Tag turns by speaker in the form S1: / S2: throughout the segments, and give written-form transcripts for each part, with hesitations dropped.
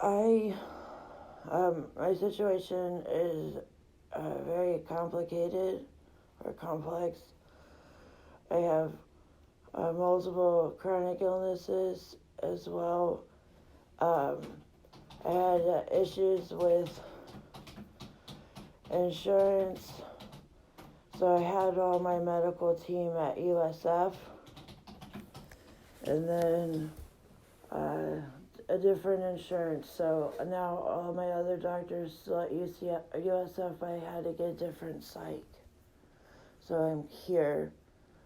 S1: My situation is very complicated or complex. I have multiple chronic illnesses as well. Um, I had issues with insurance, so I had all my medical team at USF, and then a different insurance. So now all my other doctors still at USF, I had to get a different site. So I'm here.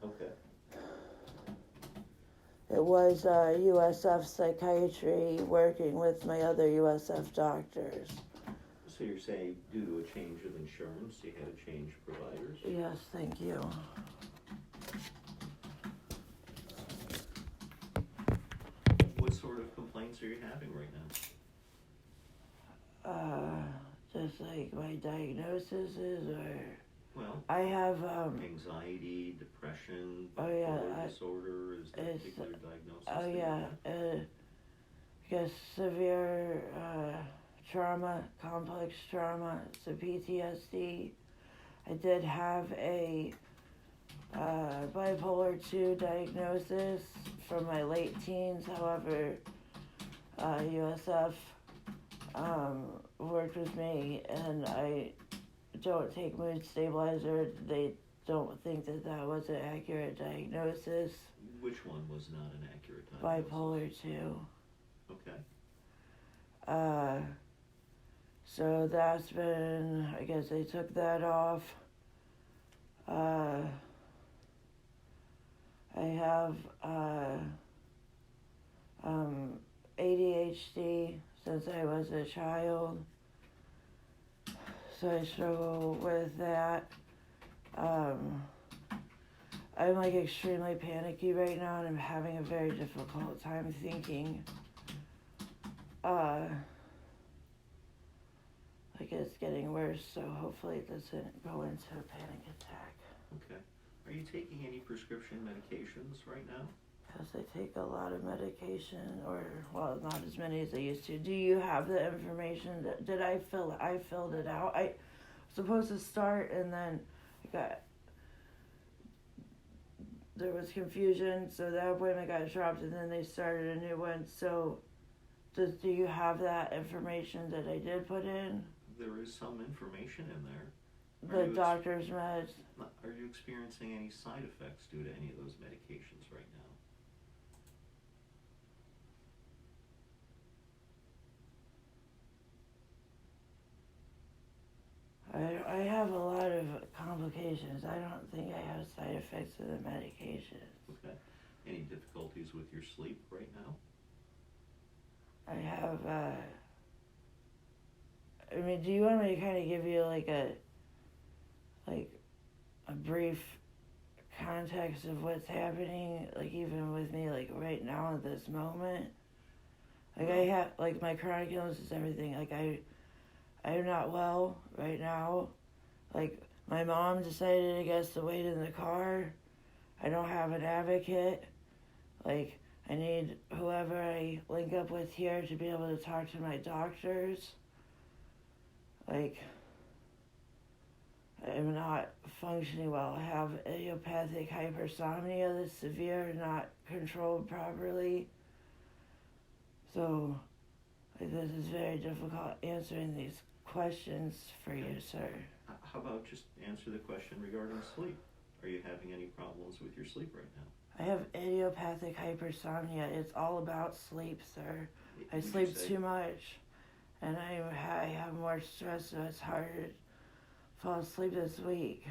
S2: Okay.
S1: It was USF psychiatry working with my other USF doctors.
S2: So you're saying due to a change of insurance, you had to change providers?
S1: Yes, thank you.
S2: What sort of complaints are you having right now?
S1: Just like my diagnosis is, or
S2: Well,
S1: I have
S2: anxiety, depression,
S1: oh yeah,
S2: bipolar disorder, is there a
S1: it's
S2: particular diagnosis
S1: oh
S2: that
S1: yeah,
S2: you
S1: I guess severe trauma, complex trauma, so PTSD. I did have a bipolar 2 diagnosis from my late teens. However, USF worked with me, and I don't take mood stabilizer. They don't think that that was an accurate diagnosis.
S2: Which one was not an accurate diagnosis?
S1: Bipolar 2.
S2: Okay.
S1: Uh, so that's been, I guess they took that off. I have ADHD since I was a child, so I struggle with that. I'm like extremely panicky right now, and I'm having a very difficult time thinking. Like it's getting worse, so hopefully it doesn't go into a panic attack.
S2: Okay. Are you taking any prescription medications right now?
S1: Yes, I take a lot of medication, or well, not as many as I used to. Do you have the information? Did I fill? I filled it out. I was supposed to start, and then there was confusion, so that appointment got dropped, and then they started a new one. So, do you have that information that I did put in?
S2: There is some information in there.
S1: The doctor's meds.
S2: Are you experiencing any side effects due to any of those medications right
S1: now? I have a lot of complications. I don't think I have side effects of the medications.
S2: Okay. Any difficulties with your sleep right now?
S1: I have, I mean, do you want me to kind of give you like a brief context of what's happening, like even with me, like right now at this moment? Like I have, like my chronic illness is everything. Like I'm not well right now. Like my mom decided, I guess, to wait in the car. I don't have an advocate. Like I need whoever I link up with here to be able to talk to my doctors. Like I'm not functioning well. I have idiopathic hypersomnia that's severe, not controlled properly. So this is very difficult answering these questions for you, sir.
S2: How about just answer the question regarding sleep? Are you having any problems with your sleep right now?
S1: I have idiopathic hypersomnia. It's all about sleep, sir. I sleep too much, and I have more stress, so it's harder to fall asleep this week.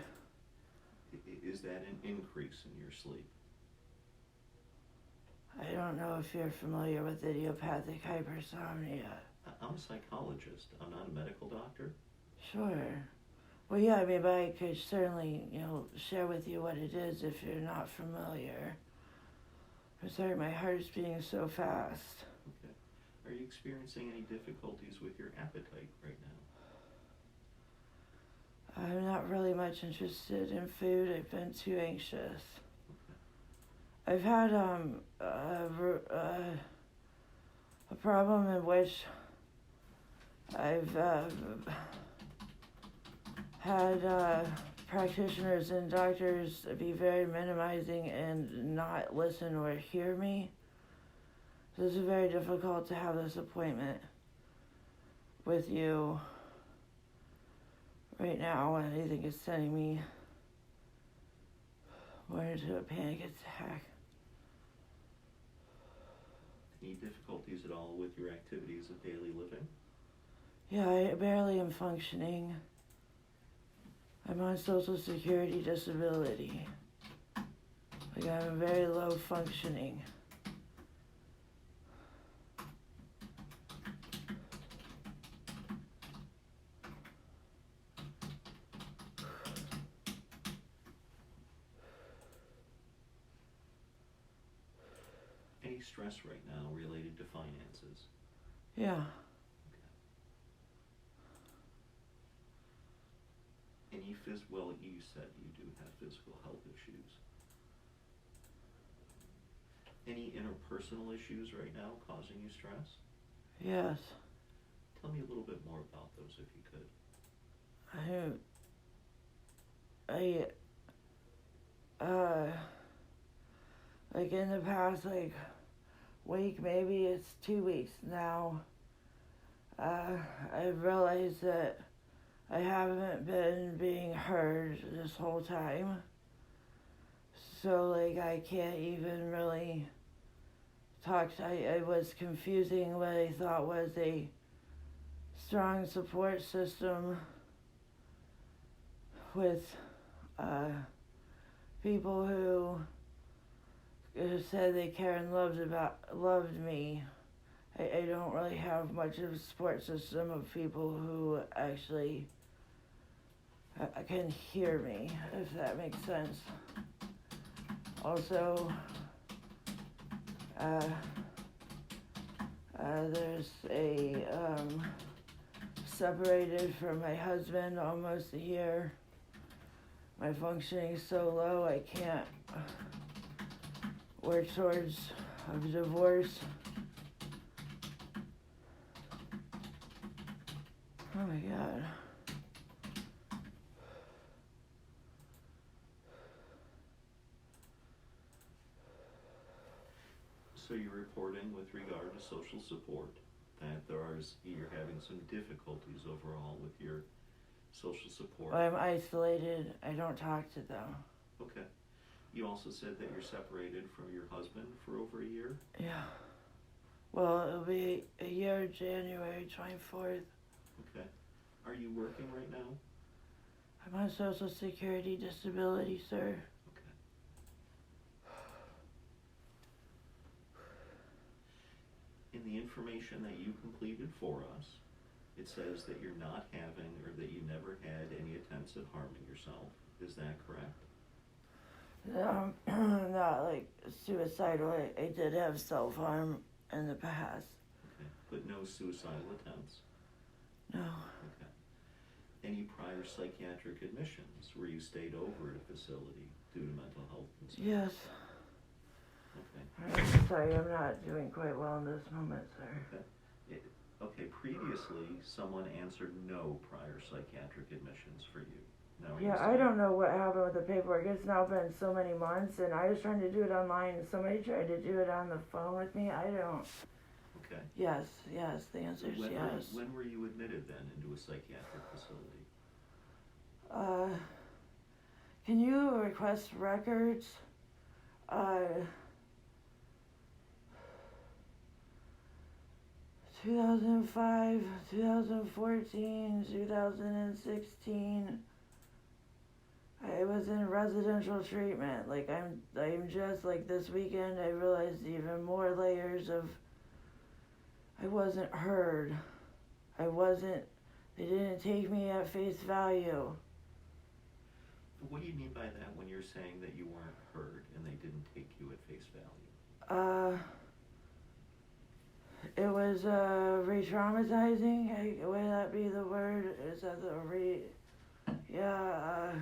S2: Is that an increase in your sleep?
S1: I don't know if you're familiar with idiopathic hypersomnia.
S2: I'm a psychologist. I'm not a medical doctor.
S1: Sure. Well, yeah, I mean, but I could certainly, share with you what it is if you're not familiar. I'm sorry, my heart's beating so fast.
S2: Okay. Are you experiencing any difficulties with your appetite right now?
S1: I'm not really much interested in food. I've been too anxious. Okay. I've had a problem in which I've had practitioners and doctors be very minimizing and not listen or hear me. So it's very difficult to have this appointment with you right now, and I think it's sending me more into a panic attack.
S2: Any difficulties at all with your activities of daily living?
S1: Yeah, I barely am functioning. I'm on Social Security disability. Like, I'm very low functioning.
S2: Any stress right now related to finances?
S1: Yeah.
S2: Any well, you said you do have physical health issues. Any interpersonal issues right now causing you stress?
S1: Yes.
S2: Tell me a little bit more about those if you could.
S1: Like in the past, like, week, maybe it's 2 weeks now, I've realized that I haven't been being heard this whole time. So, like, I can't even really talk. I was confusing what I thought was a strong support system with people who said they cared and loved me. I don't really have much of a support system of people who actually can hear me, if that makes sense. Also, there's a separated from my husband almost a year. My functioning is so low I can't work towards a divorce. Oh my God.
S2: So you're reporting with regard to social support that you're having some difficulties overall with your social support.
S1: I'm isolated. I don't talk to them.
S2: Okay. You also said that you're separated from your husband for over a year?
S1: Yeah. Well, it'll be a year, January 24th.
S2: Okay. Are you working right now?
S1: I'm on Social Security disability, sir.
S2: Okay. In the information that you completed for us, it says that you're not having, or that you never had any attempts at harming yourself. Is that correct?
S1: Not like suicidal. I did have self-harm in the past.
S2: Okay. But no suicidal attempts?
S1: No.
S2: Okay. Any prior psychiatric admissions where you stayed over at a facility due to mental health concerns?
S1: Yes.
S2: Okay.
S1: I'm sorry, I'm not doing quite well in this moment, sir.
S2: Okay. Okay, previously someone answered no prior psychiatric admissions for you. Now,
S1: Yeah, I don't know what happened with the paperwork. It's now been so many months, and I was trying to do it online, and somebody tried to do it on the phone with me. I don't.
S2: Okay.
S1: Yes, the answer is yes.
S2: When were you admitted then into a psychiatric facility?
S1: Can you request records? 2005, 2014, 2016. I was in residential treatment. Like, I'm just like this weekend I realized even more layers of I wasn't heard. They didn't take me at face value.
S2: What do you mean by that when you're saying that you weren't heard and they didn't take you at face value?
S1: It was re-traumatizing. Would that be the word? Is that the yeah.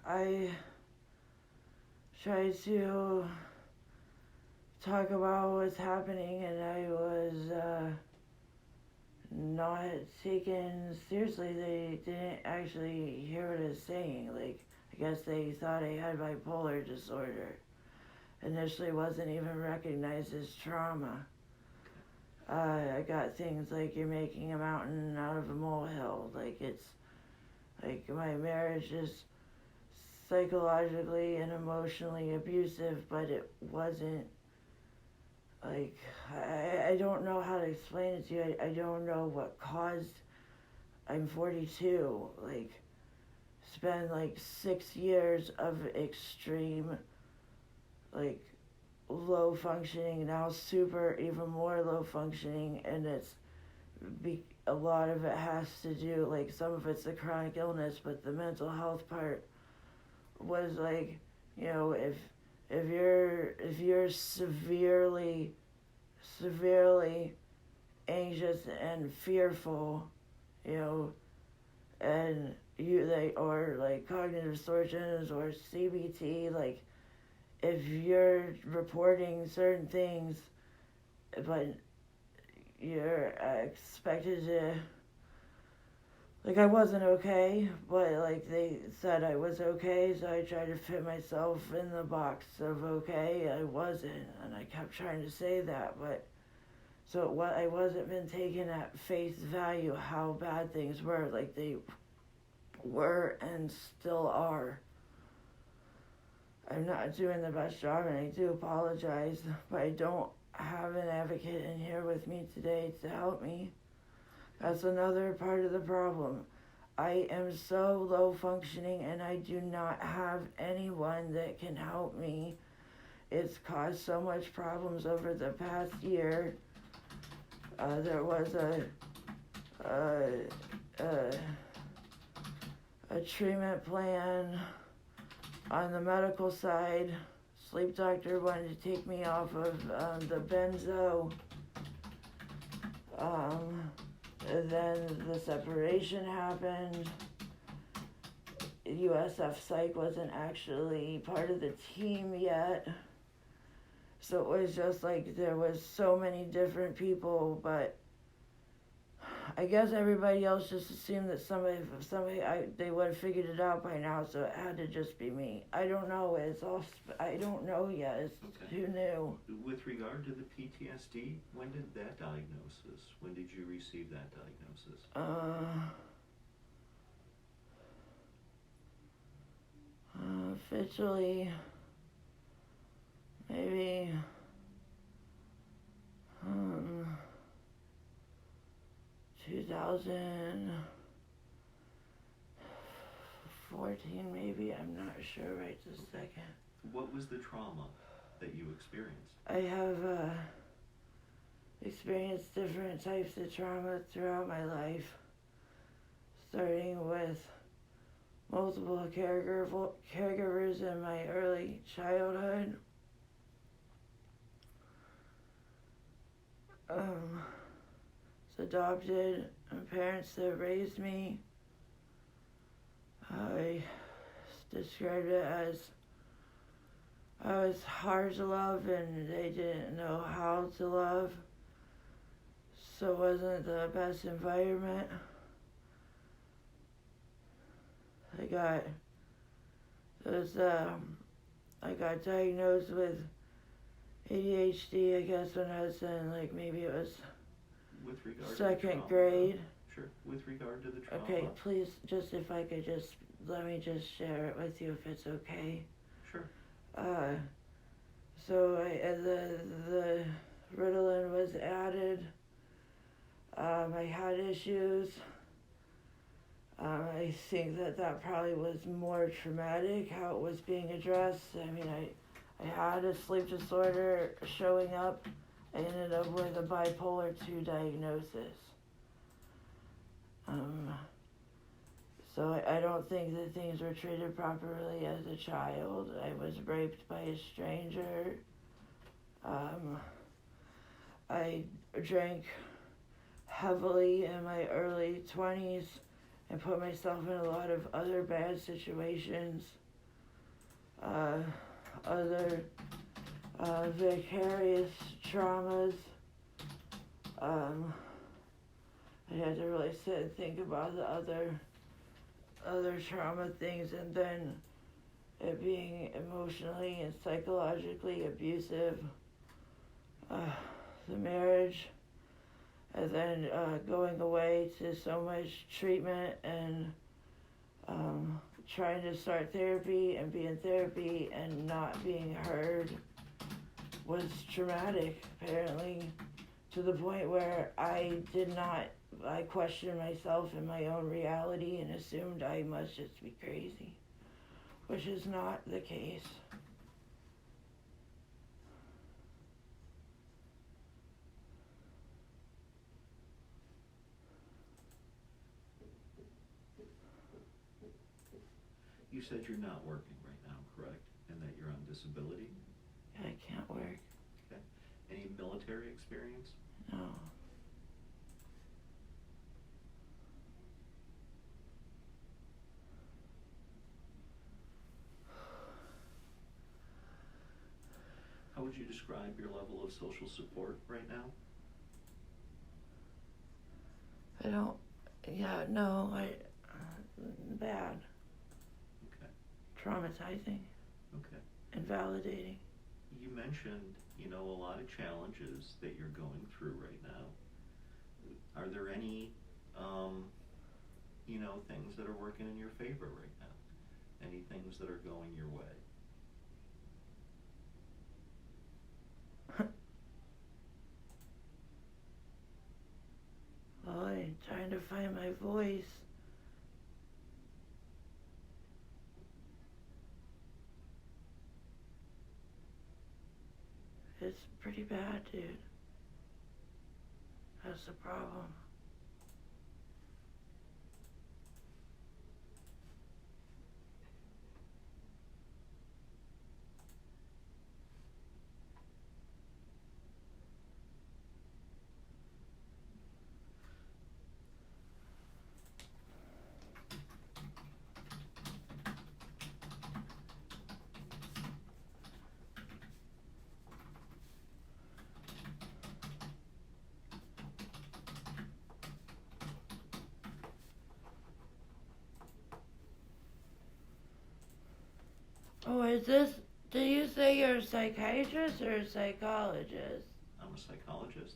S1: I tried to talk about what's happening, and I was not taken seriously. They didn't actually hear what I was saying. Like, I guess they thought I had bipolar disorder. Initially wasn't even recognized as trauma. I got things like you're making a mountain out of a molehill. Like, it's like my marriage is psychologically and emotionally abusive, but it wasn't like, I don't know how to explain it to you. I don't know what caused. I'm 42. Like, spend like 6 years of extreme, like, low functioning, now super even more low functioning, and a lot of it has to do, like, some of it's the chronic illness, but the mental health part was like, if you're severely anxious and fearful, and or like cognitive distortions or CBT, like, if you're reporting certain things, but you're expected to, like, I wasn't okay, but like they said I was okay, so I tried to fit myself in the box of okay. I wasn't, and I kept trying to say that, but so I wasn't been taken at face value how bad things were, like they were and still are. I'm not doing the best job, and I do apologize, but I don't have an advocate in here with me today to help me. That's another part of the problem. I am so low functioning, and I do not have anyone that can help me. It's caused so much problems over the past year. There was a treatment plan on the medical side. Sleep doctor wanted to take me off of the benzo. And then the separation happened. USF Psych wasn't actually part of the team yet. So it was just like there was so many different people, but I guess everybody else just assumed that they would have figured it out by now, so it had to just be me. I don't know. I don't know yet. Who knew?
S2: With regard to the PTSD, when did that diagnosis? When did you receive that diagnosis?
S1: Officially, maybe. 2014, maybe. I'm not sure right this second.
S2: What was the trauma that you experienced?
S1: I have experienced different types of trauma throughout my life, starting with multiple caregivers in my early childhood. Was adopted, and parents that raised me. I described it as I was hard to love, and they didn't know how to love, so it wasn't the best environment. I got diagnosed with ADHD, I guess, when I was in, like, maybe it was
S2: with regard
S1: second grade.
S2: Sure. With regard to the trauma.
S1: Okay, please, just if I could just, let me just share it with you if it's okay.
S2: Sure.
S1: So the Ritalin was added. I had issues. I think that probably was more traumatic, how it was being addressed. I mean, I had a sleep disorder showing up. I ended up with a bipolar 2 diagnosis. So I don't think that things were treated properly as a child. I was raped by a stranger. I drank heavily in my early 20s and put myself in a lot of other bad situations. vicarious traumas. I had to really sit and think about the other trauma things, and then it being emotionally and psychologically abusive, the marriage, and then going away to so much treatment and trying to start therapy and be in therapy and not being heard was traumatic, apparently, to the point where I questioned myself and my own reality and assumed I must just be crazy, which is not the case.
S2: You said you're not working right now, correct? And that you're on disability?
S1: I can't work.
S2: Okay. Any military experience?
S1: No.
S2: How would you describe your level of social support right now?
S1: Bad.
S2: Okay.
S1: Traumatizing.
S2: Okay.
S1: Invalidating.
S2: You mentioned, a lot of challenges that you're going through right now. Are there any, things that are working in your favor right now? Any things that are going your way?
S1: Well, I'm trying to find my voice. It's pretty bad, dude. That's the problem. Oh, do you say you're a psychiatrist or a psychologist?
S2: I'm a psychologist.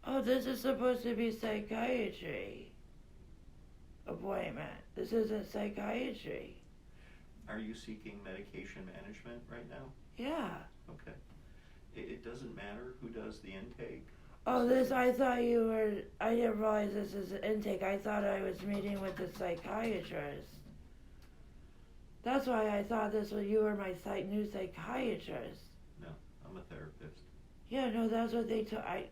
S1: Oh, this is supposed to be psychiatry appointment. This isn't psychiatry.
S2: Are you seeking medication management right now?
S1: Yeah.
S2: Okay. It doesn't matter who does the intake.
S1: Oh, I didn't realize this is an intake. I thought I was meeting with the psychiatrist. That's why I thought you were my new psychiatrist.
S2: No, I'm a therapist.
S1: Yeah, no, that's what they told. I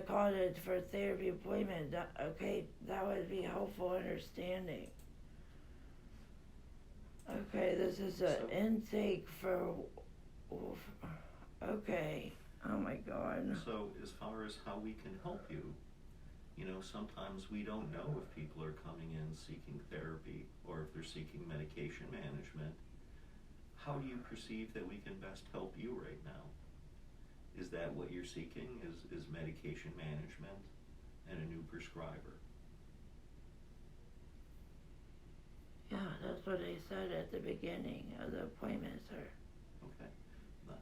S1: called it for a therapy appointment. Okay, that would be helpful understanding. Okay, this is an intake for. Okay. Oh my God.
S2: So as far as how we can help you, sometimes we don't know if people are coming in seeking therapy or if they're seeking medication management. How do you perceive that we can best help you right now? Is that what you're seeking, is medication management and a new prescriber?
S1: Yeah, that's what they said at the beginning of the appointment, sir.
S2: Okay.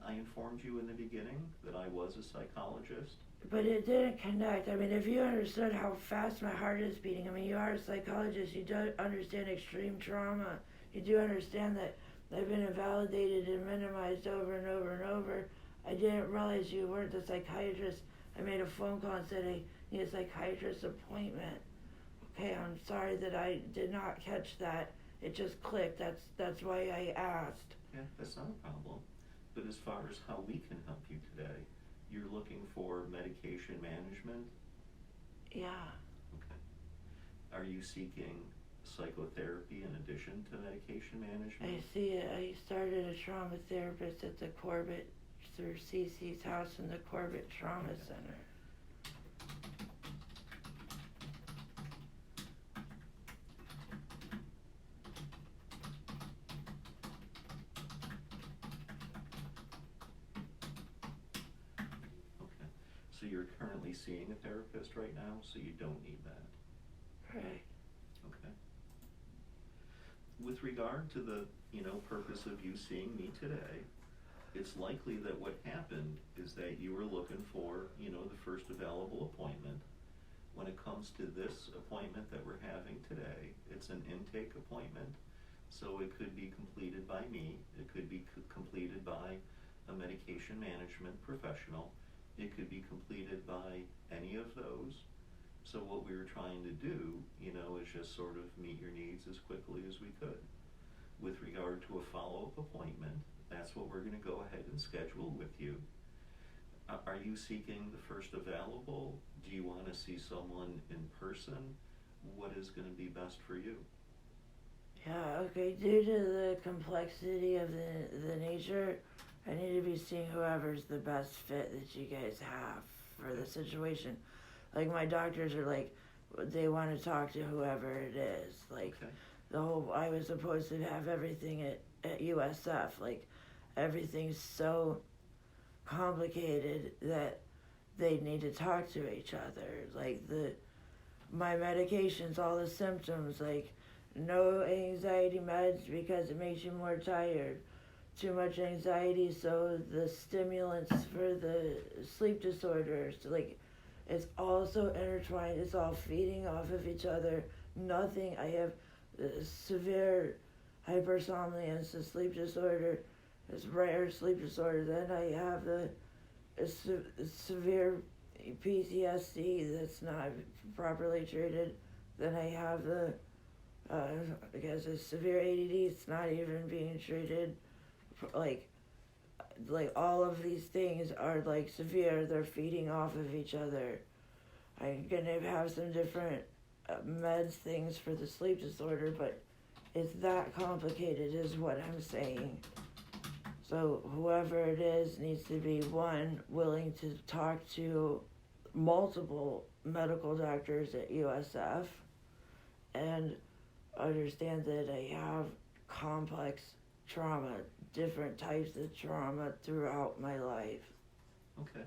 S2: I informed you in the beginning that I was a psychologist.
S1: But it didn't connect. I mean, if you understood how fast my heart is beating, I mean, you are a psychologist, you do understand extreme trauma. You do understand that I've been invalidated and minimized over and over and over. I didn't realize you weren't the psychiatrist. I made a phone call and said I need a psychiatrist appointment. Okay, I'm sorry that I did not catch that. It just clicked. That's why I asked.
S2: Yeah, that's not a problem. But as far as how we can help you today, you're looking for medication management?
S1: Yeah.
S2: Okay. Are you seeking psychotherapy in addition to medication management?
S1: I started a trauma therapist at the Corbett, through Cece's house in the Corbett Trauma Center.
S2: you're currently seeing a therapist right now, so you don't need that.
S1: Right.
S2: Okay. With regard to the, purpose of you seeing me today, it's likely that what happened is that you were looking for, the first available appointment. When it comes to this appointment that we're having today, it's an intake appointment. So it could be completed by me, it could be completed by a medication management professional, it could be completed by any of those. So what we were trying to do, is just sort of meet your needs as quickly as we could. With regard to a follow-up appointment, that's what we're going to go ahead and schedule with you. Are you seeking the first available? Do you want to see someone in person? What is going to be best for you?
S1: Yeah, okay, due to the complexity of the nature, I need to be seeing whoever's the best fit that you guys have for the situation. Like, my doctors are like, they want to talk to whoever it is. Like,
S2: Okay.
S1: I was supposed to have everything at USF. Like, everything's so complicated that they need to talk to each other. Like, my medications, all the symptoms, like, no anxiety meds because it makes you more tired. Too much anxiety, so the stimulants for the sleep disorders, like, it's all so intertwined. It's all feeding off of each other. Nothing. I have severe hypersomnia. It's a sleep disorder. It's rare sleep disorder. Then I have the severe PTSD that's not properly treated. Then I have the I guess it's severe ADD. It's not even being treated. Like all of these things are like severe. They're feeding off of each other. I'm gonna have some different meds things for the sleep disorder, but it's that complicated is what I'm saying. So whoever it is needs to be, one, willing to talk to multiple medical doctors at USF and understand that I have complex trauma, different types of trauma throughout my life.
S2: Okay.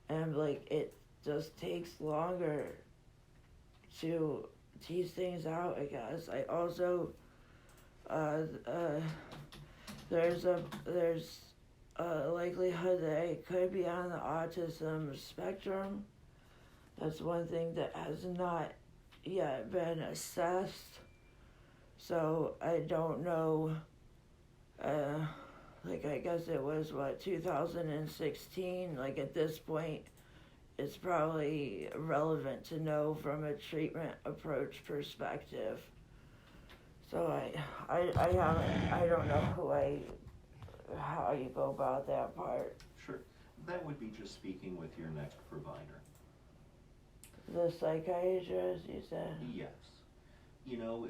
S1: And like, it just takes longer to tease things out, I guess. I also, there's a likelihood that I could be on the autism spectrum. That's one thing that has not yet been assessed. So I don't know, I guess it was 2016, like at this point, it's probably relevant to know from a treatment approach perspective. So I don't know how you go about that part.
S2: Sure. That would be just speaking with your next provider.
S1: The psychiatrist, you said?
S2: Yes.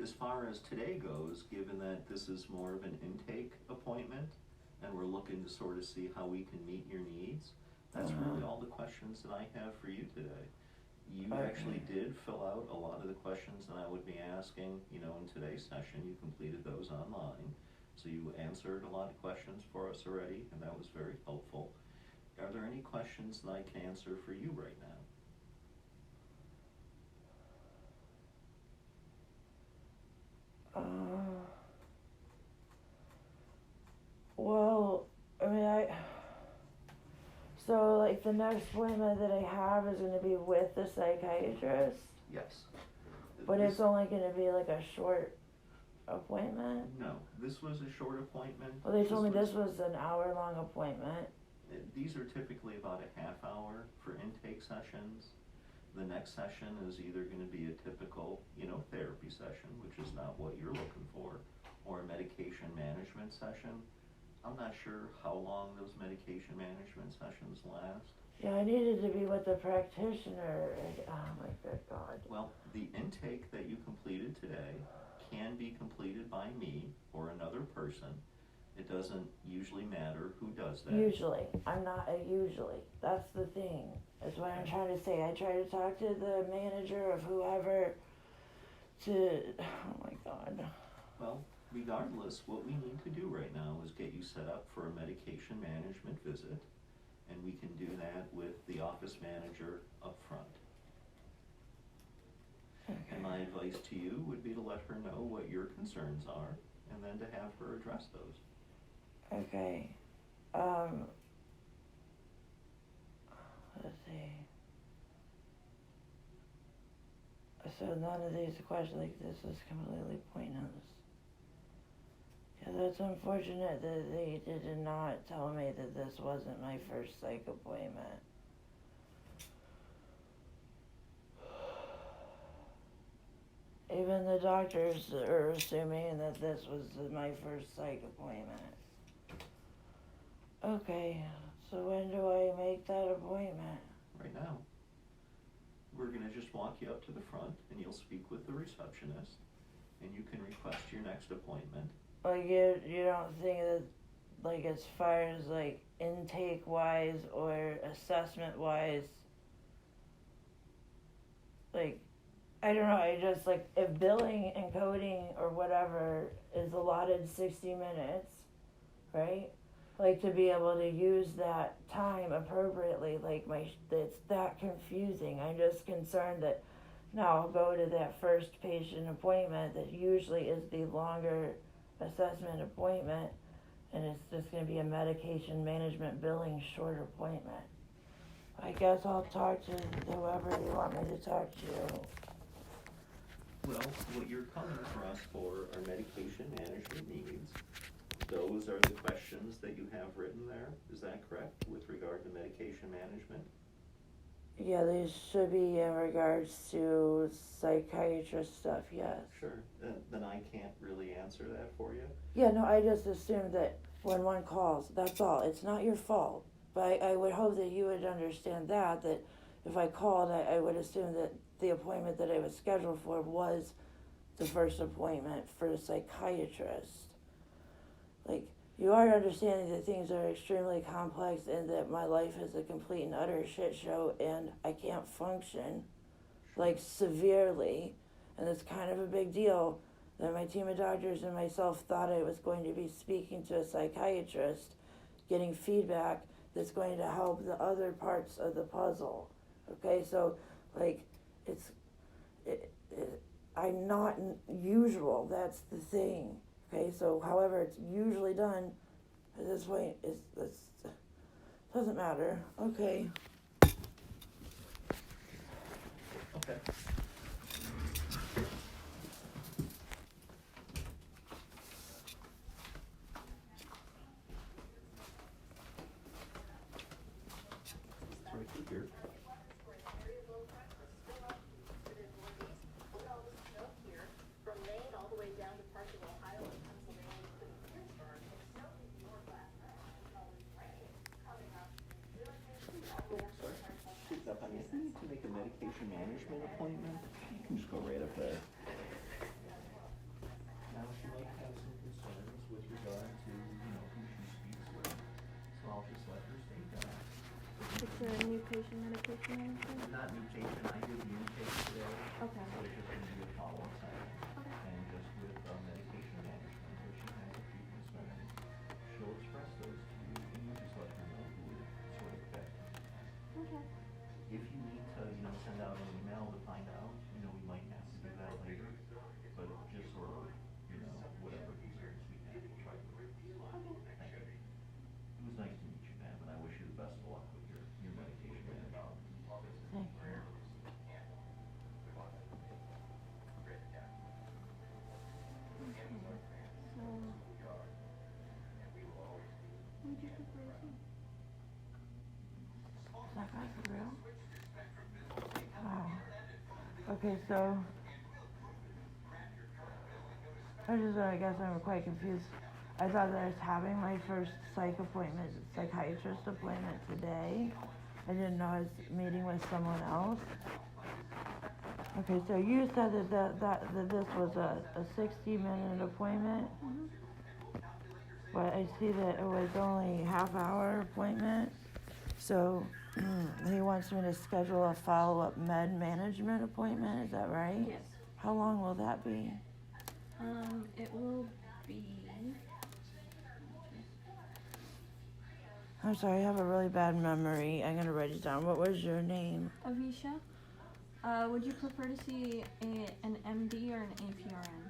S2: As far as today goes, given that this is more of an intake appointment, and we're looking to sort of see how we can meet your needs, that's really all the questions that I have for you today. You actually did fill out a lot of the questions that I would be asking, in today's session. You completed those online. So you answered a lot of questions for us already, and that was very helpful. Are there any questions that I can answer for you right now?
S1: Well, I mean, so like the next appointment that I have is going to be with the psychiatrist?
S2: Yes.
S1: But it's only going to be like a short appointment?
S2: No, this was a short appointment.
S1: Well, they told me this was an hour-long appointment.
S2: These are typically about a half hour for intake sessions. The next session is either going to be a typical, therapy session, which is not what you're looking for, or a medication management session. I'm not sure how long those medication management sessions last.
S1: Yeah, I needed to be with the practitioner. Oh my good God.
S2: Well, the intake that you completed today can be completed by me or another person. It doesn't usually matter who does that.
S1: Usually. I'm not a usually. That's the thing. That's what I'm trying to say. I try to talk to the manager of whoever oh my God.
S2: Well, regardless, what we need to do right now is get you set up for a medication management visit. And we can do that with the office manager up front.
S1: Okay.
S2: And my advice to you would be to let her know what your concerns are, and then to have her address those.
S1: Okay. Let's see. So none of these questions, like, this is completely pointless. Yeah, that's unfortunate that they did not tell me that this wasn't my first psych appointment. Even the doctors are assuming that this was my first psych appointment. Okay, so when do I make that appointment?
S2: Right now. We're gonna just walk you up to the front, and you'll speak with the receptionist, and you can request your next appointment.
S1: Like, you don't think that, like, as far as, like, intake wise or assessment wise, like, I don't know, I just, like, if billing and coding or whatever is allotted 60 minutes, right? Like, to be able to use that time appropriately, like, it's that confusing. I'm just concerned that now I'll go to that first patient appointment that usually is the longer assessment appointment, and it's just going to be a medication management billing short appointment. I guess I'll talk to whoever you want me to talk to.
S2: Well, what you're coming for us for are medication management needs. Those are the questions that you have written there, is that correct, with regard to medication management?
S1: Yeah, these should be in regards to psychiatrist stuff, yes.
S2: Sure, then I can't really answer that for you.
S1: Yeah, no, I just assumed that when one calls, that's all. It's not your fault. But I would hope that you would understand that if I called, I would assume that the appointment that I was scheduled for was the first appointment for a psychiatrist. Like, you are understanding that things are extremely complex and that my life is a complete and utter shit show and I can't function, like, severely. And it's kind of a big deal that my team of doctors and myself thought I was going to be speaking to a psychiatrist, getting feedback that's going to help the other parts of the puzzle. Okay, so, like, I'm not usual, that's the thing. Okay, so however it's usually done at this point doesn't matter. Okay.
S2: Okay. It's right through here. If you need to make a medication management appointment, you can just go right up there. Now, she might have some concerns with regard to, who she speaks with, so I'll just let her state that.
S3: It's a new patient medication management?
S2: Not new patient, I did the intake today.
S3: Okay.
S2: So it's just going to be a follow-up session.
S3: Okay.
S2: And just with medication management, where she has a few concerns, she'll express those to you, and you just let her know who would sort of fit.
S3: Okay.
S2: If you need to, send out an email to find out, we might have to do that later, but just sort of, whatever concerns we have, we'll try to.
S3: Okay.
S2: Thank you. It was nice to meet you, ma'am, and I wish you the best of luck with your medication management.
S1: Thank you. Is that guy for real? Wow. Okay, so I guess I'm quite confused. I thought that I was having my first psychiatrist appointment today. I didn't know I was meeting with someone else. Okay, so you said that this was a 60-minute appointment, but I see that it was only a half-hour appointment. So he wants me to schedule a follow-up med management appointment, is that right?
S3: Yes.
S1: How long will that be?
S3: It will be
S1: I'm sorry, I have a really bad memory. I'm gonna write it down. What was your name?
S3: Avisha, would you prefer to see an MD or an APRN?